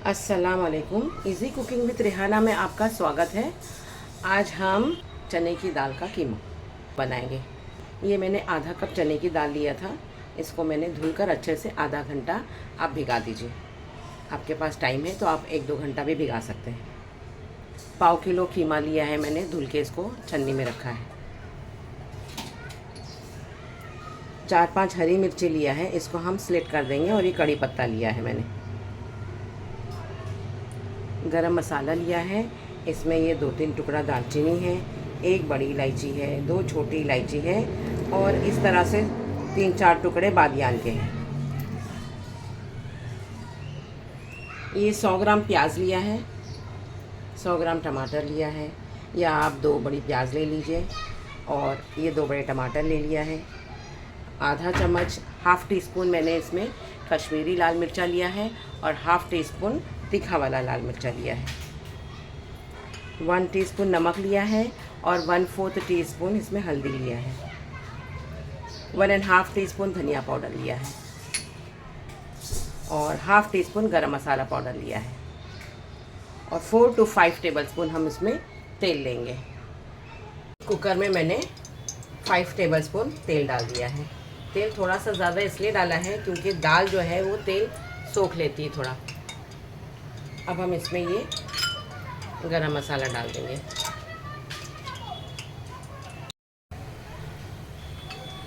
अस्सलाम वालेकुम। Easy cooking with Rehana में आपका स्वागत है। आज हम चने की दाल का कीमा बनाएंगे। ये मैंने आधा कप चने की दाल लिया था। इसको मैंने धुलकर अच्छे से आधा घंटा आप भिगा दीजिए। आपके पास टाइम है तो आप 1-2 घंटा भी भिगा सकते हैं। पाव किलो कीमा लिया है मैंने, धुल के इसको छन्नी में रखा है। 4-5 हरी मिर्ची लिया है, इसको हम स्लिट कर देंगे। और ये कड़ी पत्ता लिया है मैंने। गरम मसाला लिया है, इसमें ये 2-3 टुकड़ा दालचीनी है, 1 बड़ी इलायची है, 2 छोटी इलायची है और इस तरह से 3-4 टुकड़े बादियान के हैं। ये 100 ग्राम प्याज लिया है, 100 ग्राम टमाटर लिया है, या आप 2 बड़ी प्याज ले लीजिए। और ये 2 बड़े टमाटर ले लिया है। आधा चम्मच, हाफ़ टी स्पून मैंने इसमें कश्मीरी लाल मिर्चा लिया है और हाफ़ टी स्पून तीखा वाला लाल मिर्चा लिया है। 1 टीस्पून नमक लिया है और 1/4 टीस्पून इसमें हल्दी लिया है। 1.5 टीस्पून धनिया पाउडर लिया है और हाफ़ टी स्पून गरम मसाला पाउडर लिया है। और 4 to 5 टेबलस्पून हम इसमें तेल लेंगे। कुकर में मैंने 5 टेबलस्पून तेल डाल दिया है। तेल थोड़ा सा ज़्यादा इसलिए डाला है क्योंकि दाल जो है वो तेल सोख लेती है थोड़ा। अब हम इसमें ये गरम मसाला डाल देंगे।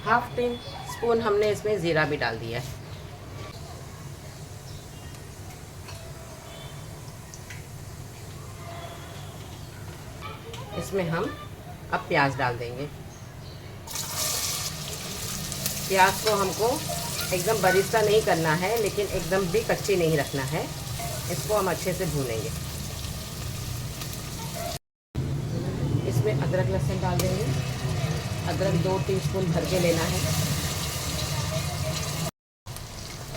हाफ़ टी स्पून हमने इसमें ज़ीरा भी डाल दिया है। इसमें हम अब प्याज डाल देंगे। प्याज को हमको एकदम बरिस्ता नहीं करना है, लेकिन एकदम भी कच्ची नहीं रखना है। इसको हम अच्छे से भूनेंगे। इसमें अदरक लहसुन डाल देंगे। अदरक 2 टीस्पून भर के लेना है।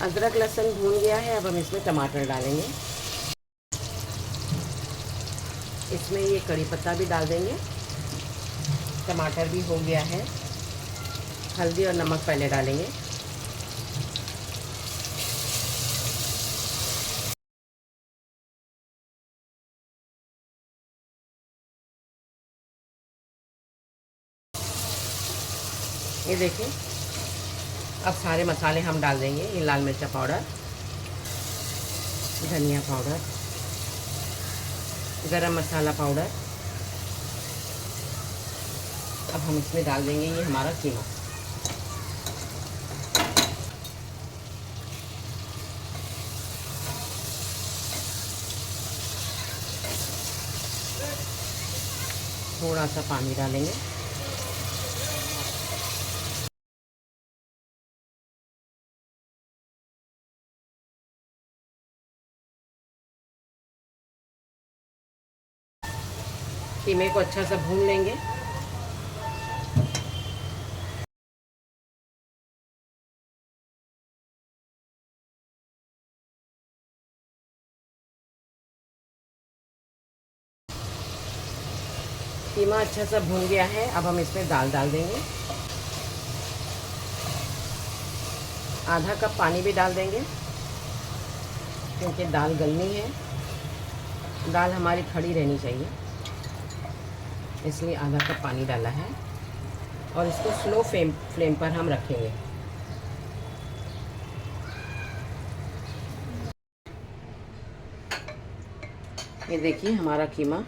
अदरक लहसुन भून गया है, अब हम इसमें टमाटर डालेंगे। इसमें ये कड़ी पत्ता भी डाल देंगे। टमाटर भी हो गया है। हल्दी और नमक पहले डालेंगे। ये देखिए, अब सारे मसाले हम डाल देंगे। ये लाल मिर्चा पाउडर, धनिया पाउडर, गरम मसाला पाउडर। अब हम इसमें डाल देंगे ये हमारा कीमा। थोड़ा सा पानी डालेंगे। कीमे को अच्छा सा भून लेंगे। कीमा अच्छा सा भून गया है, अब हम इसमें दाल डाल देंगे। आधा कप पानी भी डाल देंगे क्योंकि दाल गलनी है। दाल हमारी खड़ी रहनी चाहिए, इसलिए आधा कप पानी डाला है। और इसको स्लो फ्लेम पर हम रखेंगे। ये देखिए, हमारा कीमा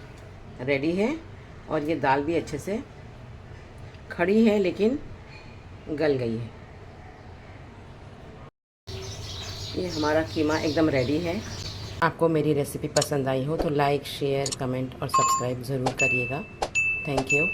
रेडी है और ये दाल भी अच्छे से खड़ी है लेकिन गल गई है। ये हमारा कीमा एकदम रेडी है। आपको मेरी रेसिपी पसंद आई हो तो लाइक, शेयर, कमेंट और सब्सक्राइब ज़रूर करिएगा। Thank you.